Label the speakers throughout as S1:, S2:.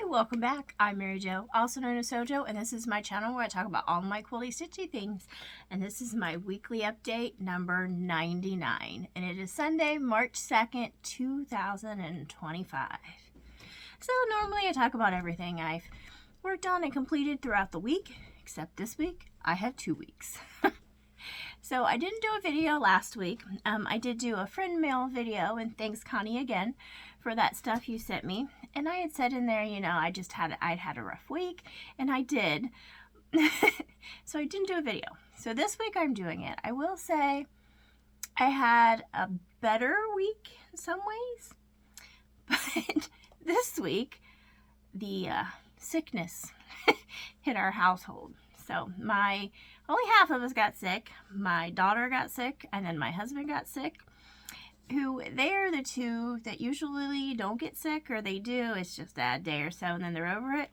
S1: welcome back. I'm Mary Jo, also known as Sojo, and this is my channel where I talk about all my quilty stitchy things. And this is my weekly update number 99, and it is Sunday, March 2nd, 2025. So normally I talk about everything I've worked on and completed throughout the week, except this week I have 2 weeks. So I didn't do a video last week. I did do a friend mail video, and thanks Connie again for that stuff you sent me. And I had said in there, you know, I'd had a rough week, and I did. So I didn't do a video. So this week I'm doing it. I will say I had a better week in some ways, but this week the sickness hit our household. So only half of us got sick. My daughter got sick, and then my husband got sick. They are the two that usually don't get sick, or they do. It's just a day or so, and then they're over it.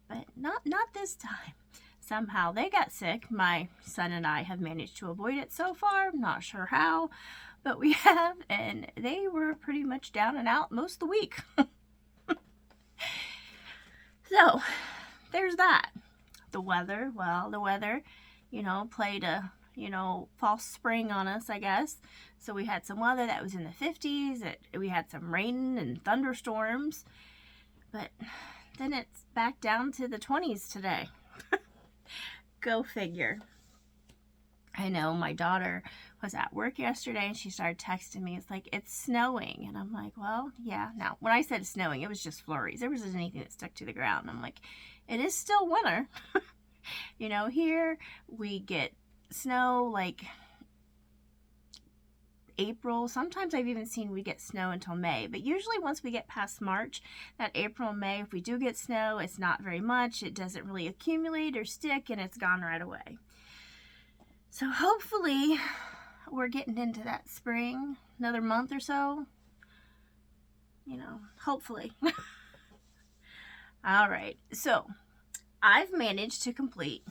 S1: But not this time. Somehow they got sick. My son and I have managed to avoid it so far. Not sure how, but we have, and they were pretty much down and out most of the week. So there's that. The weather, you know, played a, false spring on us, I guess. So we had some weather that was in the 50s. We had some rain and thunderstorms. But then it's back down to the 20s today. Go figure. I know my daughter was at work yesterday and she started texting me. It's like, it's snowing. And I'm like, well, yeah. Now, when I said snowing, it was just flurries. There wasn't anything that stuck to the ground. I'm like, it is still winter. You know, here we get snow like April. Sometimes I've even seen we get snow until May. But usually once we get past March, that April, May, if we do get snow, it's not very much. It doesn't really accumulate or stick, and it's gone right away. So hopefully we're getting into that spring, another month or so. You know, hopefully. All right, so I've managed to complete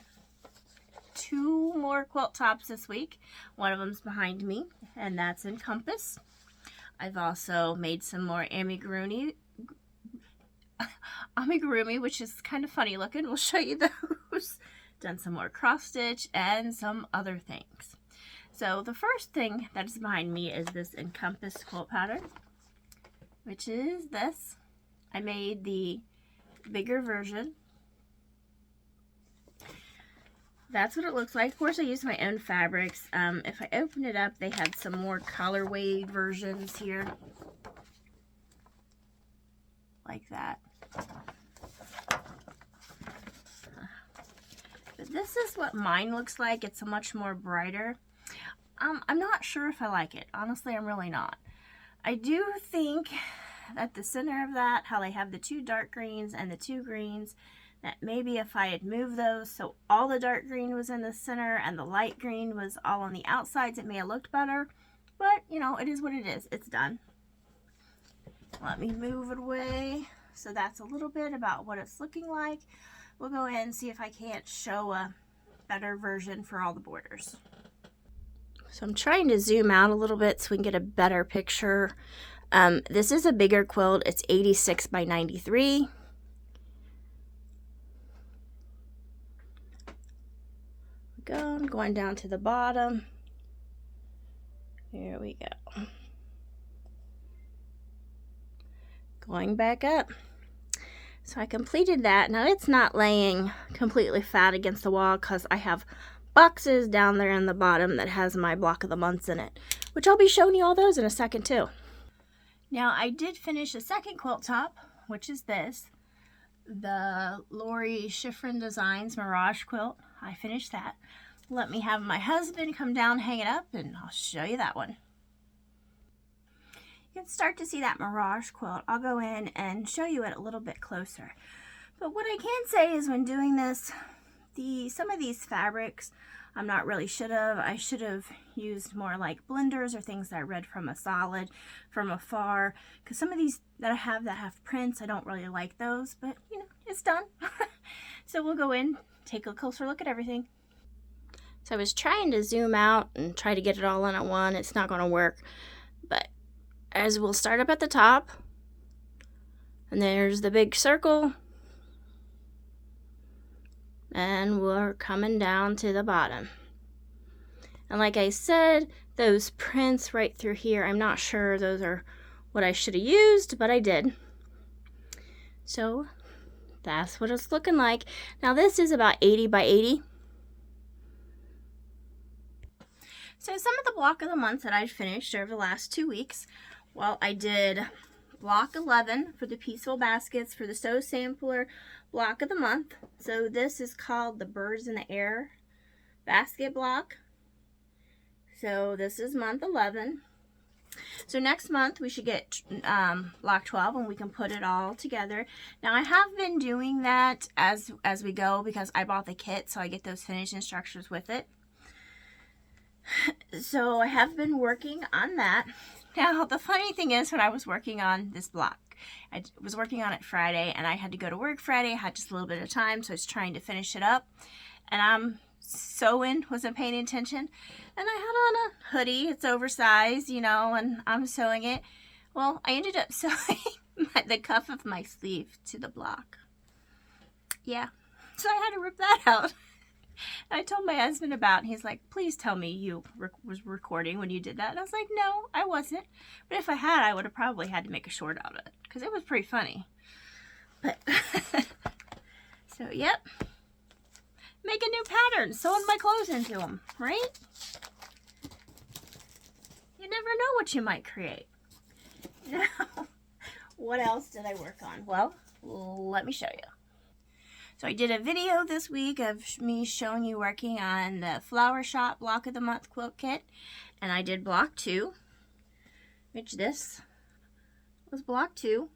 S1: 2 more quilt tops this week. One of them's behind me, and that's in Compass. I've also made some more amigurumi, which is kind of funny looking. We'll show you those. Done some more cross stitch and some other things. So the first thing that is behind me is this Encompass quilt pattern, which is this. I made the bigger version. That's what it looks like. Of course, I used my own fabrics. If I open it up, they had some more colorway versions here. Like that. But this is what mine looks like. It's a much more brighter. I'm not sure if I like it. Honestly, I'm really not. I do think that the center of that, how they have the 2 dark greens and the 2 greens, that maybe if I had moved those so all the dark green was in the center and the light green was all on the outsides, it may have looked better. But, you know, it is what it is. It's done. Let me move it away. So that's a little bit about what it's looking like. We'll go ahead and see if I can't show a better version for all the borders. So I'm trying to zoom out a little bit so we can get a better picture. This is a bigger quilt. It's 86 by 93. Going down to the bottom. Here we go. Going back up. So I completed that. Now it's not laying completely flat against the wall because I have boxes down there in the bottom that has my block of the months in it, which I'll be showing you all those in a second too. Now I did finish a second quilt top, which is this, the Lori Schifrin Designs Mirage quilt. I finished that. Let me have my husband come down, hang it up, and I'll show you that one. You can start to see that Mirage quilt. I'll go in and show you it a little bit closer. But what I can say is when doing this, some of these fabrics, I'm not really I should have used more like blenders or things that I read from a solid from afar. Because some of these that I have prints, I don't really like those. But, you know, it's done. So we'll go in, take a closer look at everything. So I was trying to zoom out and try to get it all in at one. It's not going to work. But as we'll start up at the top, And there's the big circle. And we're coming down to the bottom. And like I said, those prints right through here, I'm not sure those are what I should have used, but I did. So that's what it's looking like. Now this is about 80 by 80. So some of the block of the month that I finished over the last 2 weeks, well, I did block 11 for the Peaceful Baskets for the Sew Sampler block of the month. So this is called the Birds in the Air basket block. So this is month 11. So next month we should get block 12 and we can put it all together. Now I have been doing that as we go because I bought the kit, so I get those finished instructions with it. So I have been working on that. Now the funny thing is, when I was working on this block, I was working on it Friday and I had to go to work Friday. I had just a little bit of time, so I was trying to finish it up. And I'm sewing, wasn't paying attention. And I had on a hoodie, it's oversized, you know, and I'm sewing it. Well, I ended up sewing the cuff of my sleeve to the block. Yeah, so I had to rip that out. I told my husband about it. He's like, please tell me you was recording when you did that. And I was like, no, I wasn't. But if I had, I would have probably had to make a short out of it because it was pretty funny. But so, yep. Make a new pattern, sewing my clothes into them, right? You never know what you might create. Now, what else did I work on? Well, let me show you. So I did a video this week of me showing you working on the Flower Shop Block of the Month quilt kit. And I did block 2, which this was block 2.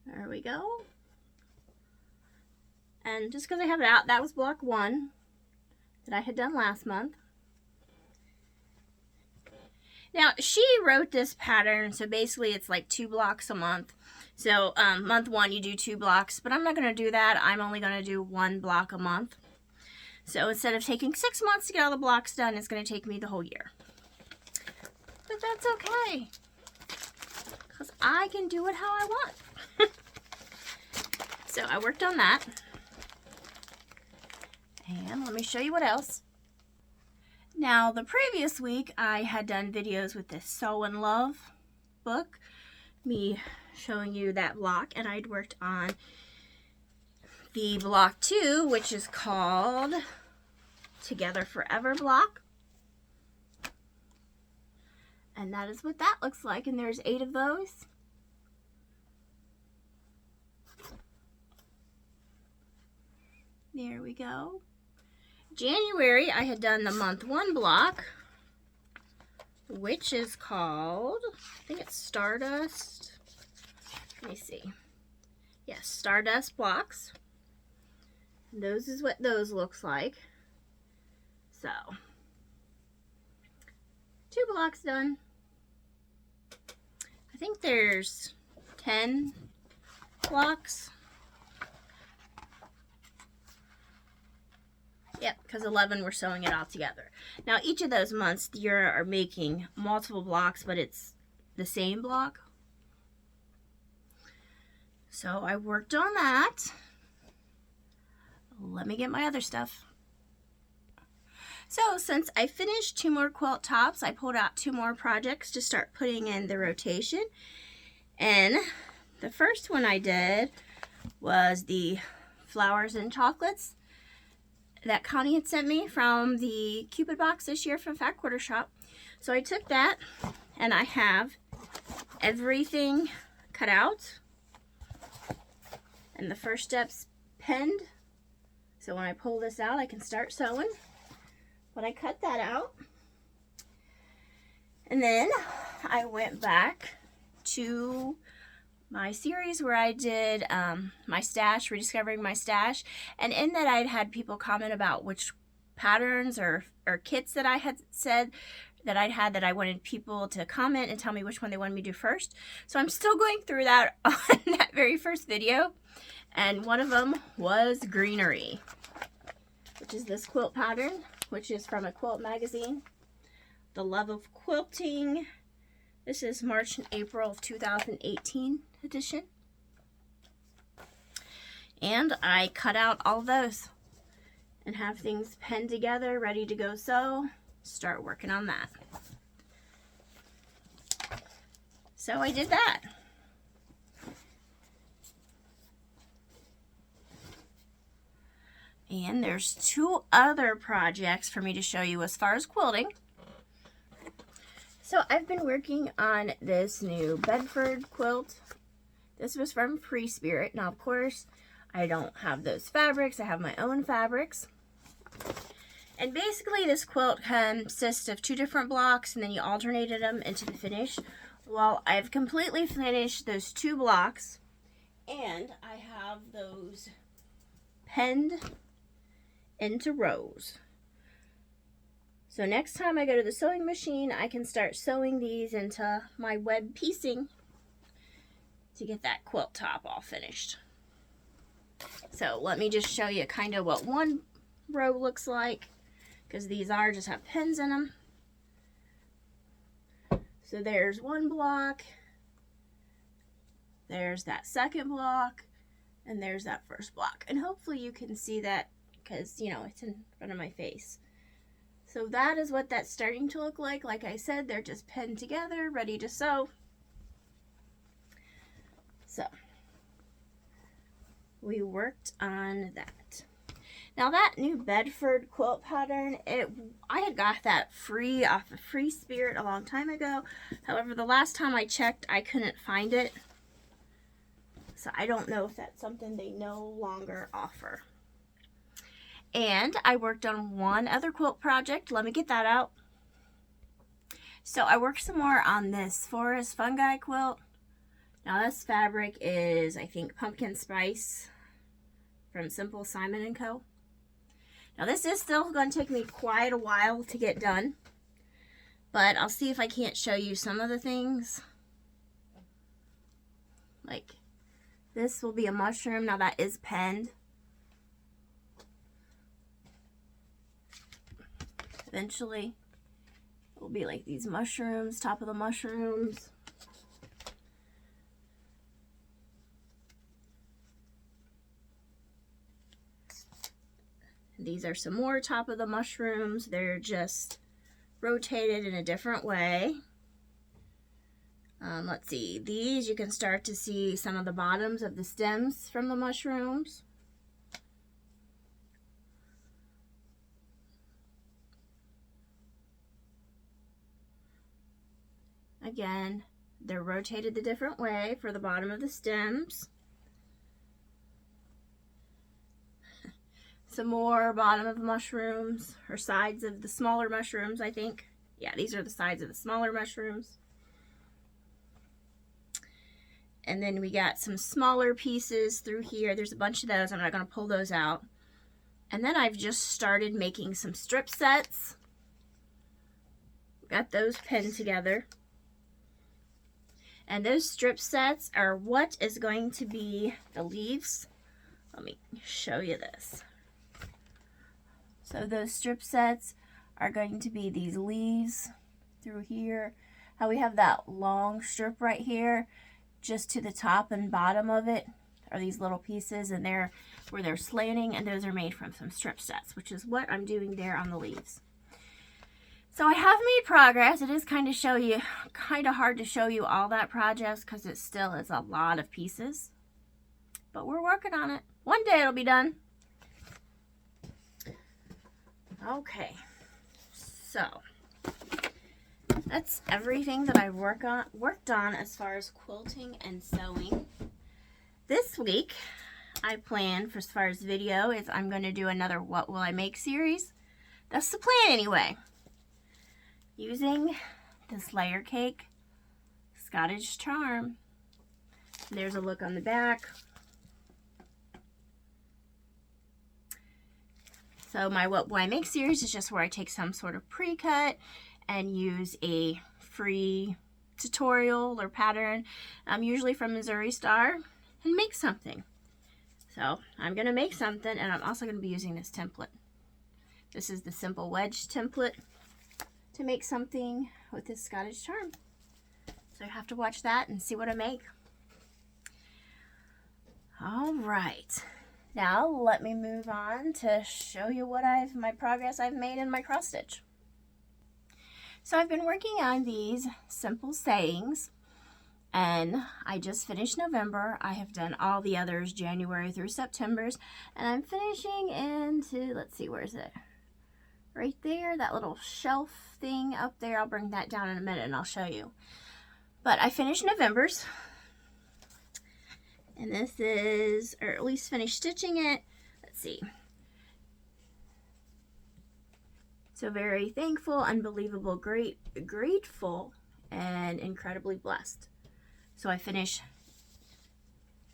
S1: There we go. And just because I have it out, that was block 1 that I had done last month. Now, she wrote this pattern, so basically it's like 2 blocks a month. So month 1 you do 2 blocks, but I'm not going to do that. I'm only going to do 1 block a month. So instead of taking 6 months to get all the blocks done, it's going to take me the whole year. But that's okay, because I can do it how I want. So I worked on that. And let me show you what else. Now, the previous week, I had done videos with this Sew and Love book, me showing you that block, and I'd worked on the block 2, which is called Together Forever block. And that is what that looks like, and there's 8 of those. There we go. January, I had done the month 1 block, which is called, I think it's Stardust. Let me see. Yes, Stardust blocks. And those is what those looks like. So, 2 blocks done. I think there's 10 blocks. Yep, because 11 we're sewing it all together. Now each of those months you are making multiple blocks, but it's the same block. So I worked on that. Let me get my other stuff. So since I finished 2 more quilt tops, I pulled out 2 more projects to start putting in the rotation. And the first one I did was the Flowers and Chocolates that Connie had sent me from the Cupid box this year from Fat Quarter Shop. So I took that and I have everything cut out and the first step's pinned. So when I pull this out, I can start sewing. But I cut that out. And then I went back to my series where I did my stash, rediscovering my stash, and in that I'd had people comment about which patterns or kits that I had said that I'd had that I wanted people to comment and tell me which one they wanted me to do first. So I'm still going through that on that very first video, and one of them was Greenery, which is this quilt pattern, which is from a quilt magazine, The Love of Quilting This is March and April of 2018 edition. And I cut out all those and have things pinned together, ready to go sew. Start working on that. So I did that. And there's 2 other projects for me to show you as far as quilting. So I've been working on this new Bedford quilt. This was from Free Spirit. Now, of course, I don't have those fabrics. I have my own fabrics. And basically, this quilt consists of 2 different blocks, and then you alternated them into the finish. Well, I've completely finished those 2 blocks, and I have those pinned into rows. So next time I go to the sewing machine, I can start sewing these into my web piecing to get that quilt top all finished. So let me just show you kind of what one row looks like, because these just have pins in them. So there's 1 block, there's that second block, and there's that first block. And hopefully you can see that because, you know, it's in front of my face. So that is what that's starting to look like. Like I said, they're just pinned together, ready to sew. So we worked on that. Now that new Bedford quilt pattern, I had got that free off of Free Spirit a long time ago. However, the last time I checked, I couldn't find it. So I don't know if that's something they no longer offer. And I worked on one other quilt project. Let me get that out. So I worked some more on this Forest Fungi quilt. Now this fabric is, I think, Pumpkin Spice from Simple Simon & Co. Now this is still going to take me quite a while to get done, but I'll see if I can't show you some of the things. Like this will be a mushroom. Now that is pinned. Eventually it will be like these mushrooms, top of the mushrooms. These are some more top of the mushrooms. They're just rotated in a different way. Let's see. These, you can start to see some of the bottoms of the stems from the mushrooms. Again, they're rotated the different way for the bottom of the stems. Some more bottom of the mushrooms, or sides of the smaller mushrooms, I think. Yeah, these are the sides of the smaller mushrooms. And then we got some smaller pieces through here. There's a bunch of those. I'm not going to pull those out. And then I've just started making some strip sets. Got those pinned together. And those strip sets are what is going to be the leaves. Let me show you this. So those strip sets are going to be these leaves through here. How we have that long strip right here, just to the top and bottom of it are these little pieces, and they're where they're slanting, and those are made from some strip sets, which is what I'm doing there on the leaves. So I have made progress. It is kind of hard to show you all that progress because it still is a lot of pieces, but we're working on it. One day it'll be done. Okay, so that's everything that I've worked on as far as quilting and sewing. This week, I plan for as far as video is I'm going to do another What Will I Make series. That's the plan anyway. Using this layer cake Scottish charm. There's a look on the back. So my What Will I Make series is just where I take some sort of pre-cut and use a free tutorial or pattern, usually from Missouri Star, and make something. So I'm going to make something, and I'm also going to be using this template. This is the Simple Wedge template to make something with this Scottish charm. So you have to watch that and see what I make. All right. Now let me move on to show you what my progress I've made in my cross stitch. So I've been working on these simple sayings, and I just finished November. I have done all the others, January through September's, and I'm finishing into, let's see, where is it? Right there, that little shelf thing up there. I'll bring that down in a minute and I'll show you. But I finished November's, and this is, or at least finished stitching it. Let's see. So very thankful, unbelievable, grateful, and incredibly blessed. So I finished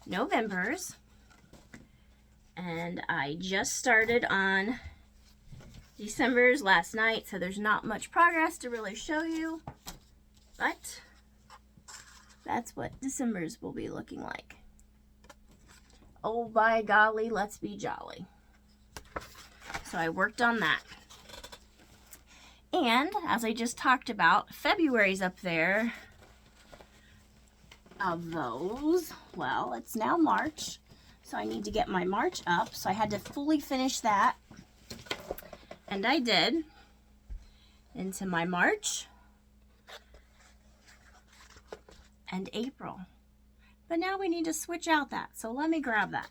S1: November's, and I just started on December's last night, so there's not much progress to really show you, but that's what December's will be looking like. Oh, by golly, let's be jolly. So I worked on that. And as I just talked about, February's up there. Of those, well, it's now March, so I need to get my March up. So I had to fully finish that, and I did, into my March and April. But now we need to switch out that, so let me grab that.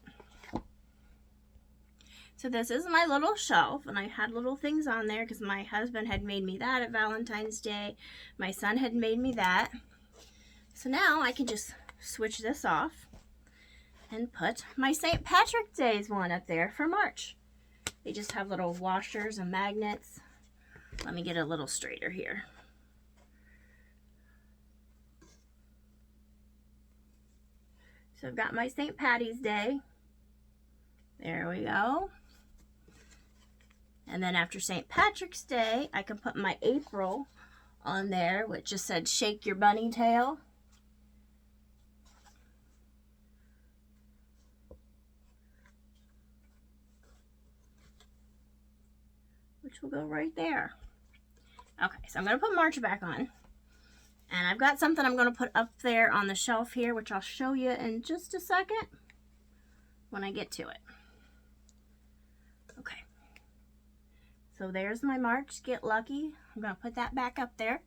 S1: So this is my little shelf, and I had little things on there because my husband had made me that at Valentine's Day. My son had made me that. So now I can just switch this off and put my St. Patrick's Day's one up there for March. They just have little washers and magnets. Let me get a little straighter here. So I've got my St. Patty's Day. There we go. And then after St. Patrick's Day, I can put my April on there, which just said shake your bunny tail. Which will go right there. Okay, so I'm going to put March back on. And I've got something I'm going to put up there on the shelf here, which I'll show you in just a second when I get to it. Okay. So there's my March, Get Lucky. I'm going to put that back up there.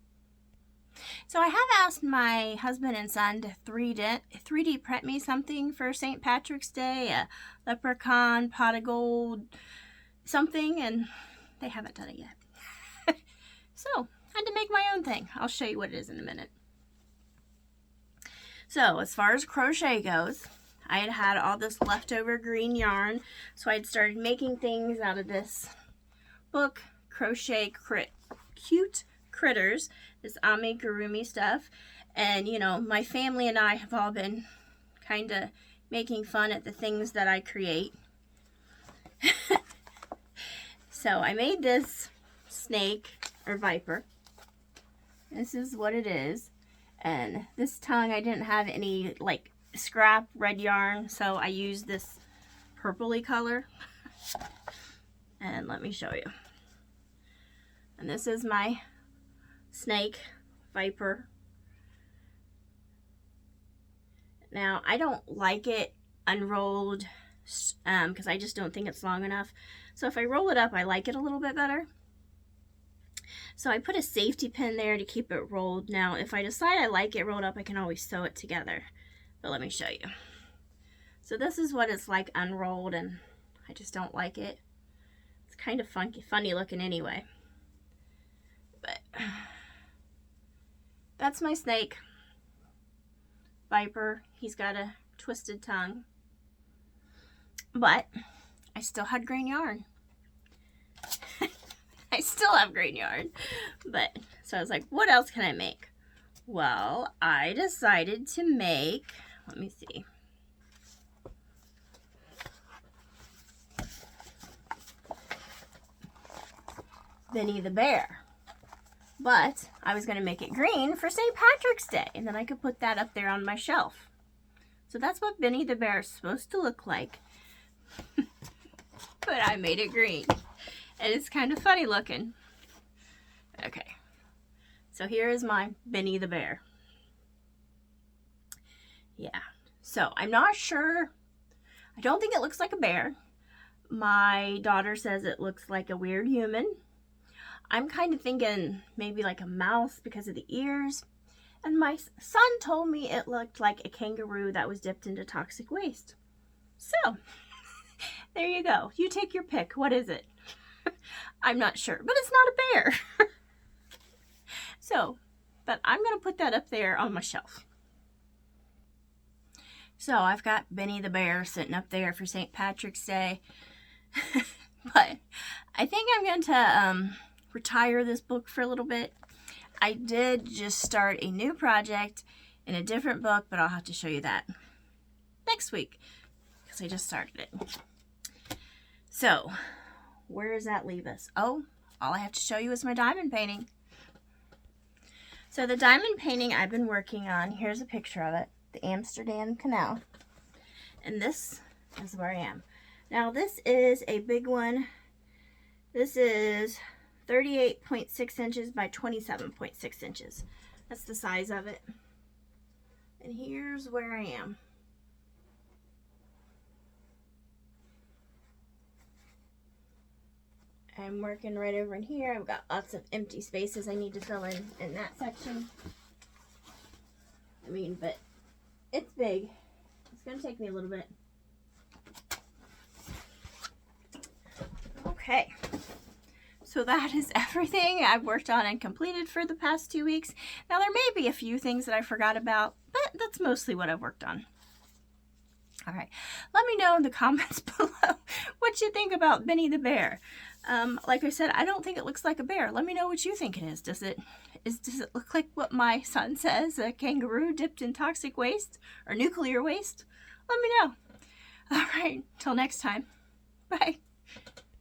S1: So I have asked my husband and son to 3D print me something for St. Patrick's Day, a leprechaun, pot of gold, something, and they haven't done it yet. So I had to make my own thing. I'll show you what it is in a minute. So as far as crochet goes, I had all this leftover green yarn, so I had started making things out of this book, Crochet Cute Critters, this amigurumi stuff. And you know, my family and I have all been kind of making fun at the things that I create. So I made this snake or viper. This is what it is. And this tongue, I didn't have any like scrap red yarn, so I used this purpley color. And let me show you. And this is my snake viper. Now I don't like it unrolled because I just don't think it's long enough. So if I roll it up, I like it a little bit better. So I put a safety pin there to keep it rolled. Now if I decide I like it rolled up, I can always sew it together. But let me show you. So this is what it's like unrolled, and I just don't like it. It's kind of funny looking anyway. But that's my snake viper. He's got a twisted tongue. But I still had green yarn. I still have green yarn. But so I was like, what else can I make? Well, I decided to make, let me see. Benny the Bear. But I was going to make it green for St. Patrick's Day, and then I could put that up there on my shelf. So that's what Benny the Bear is supposed to look like. But I made it green. And it's kind of funny looking. Okay. So here is my Benny the Bear. Yeah. So I'm not sure. I don't think it looks like a bear. My daughter says it looks like a weird human. I'm kind of thinking maybe like a mouse because of the ears. And my son told me it looked like a kangaroo that was dipped into toxic waste. So, there you go. You take your pick. What is it? I'm not sure, but it's not a bear. So, but I'm going to put that up there on my shelf. So, I've got Benny the Bear sitting up there for St. Patrick's Day. But I think I'm going to retire this book for a little bit. I did just start a new project in a different book, but I'll have to show you that next week because I just started it. So, where does that leave us? Oh, all I have to show you is my diamond painting. So the diamond painting I've been working on, here's a picture of it, the Amsterdam Canal. And this is where I am. Now this is a big one. This is 38.6 inches by 27.6 inches. That's the size of it. And here's where I am. I'm working right over in here. I've got lots of empty spaces I need to fill in that section. I mean, but it's big. It's going to take me a little bit. Okay. So that is everything I've worked on and completed for the past 2 weeks. Now there may be a few things that I forgot about, but that's mostly what I've worked on. All right, let me know in the comments below what you think about Benny the Bear. Like I said, I don't think it looks like a bear. Let me know what you think it is. Does it look like what my son says, a kangaroo dipped in toxic waste or nuclear waste? Let me know. All right, till next time. Bye.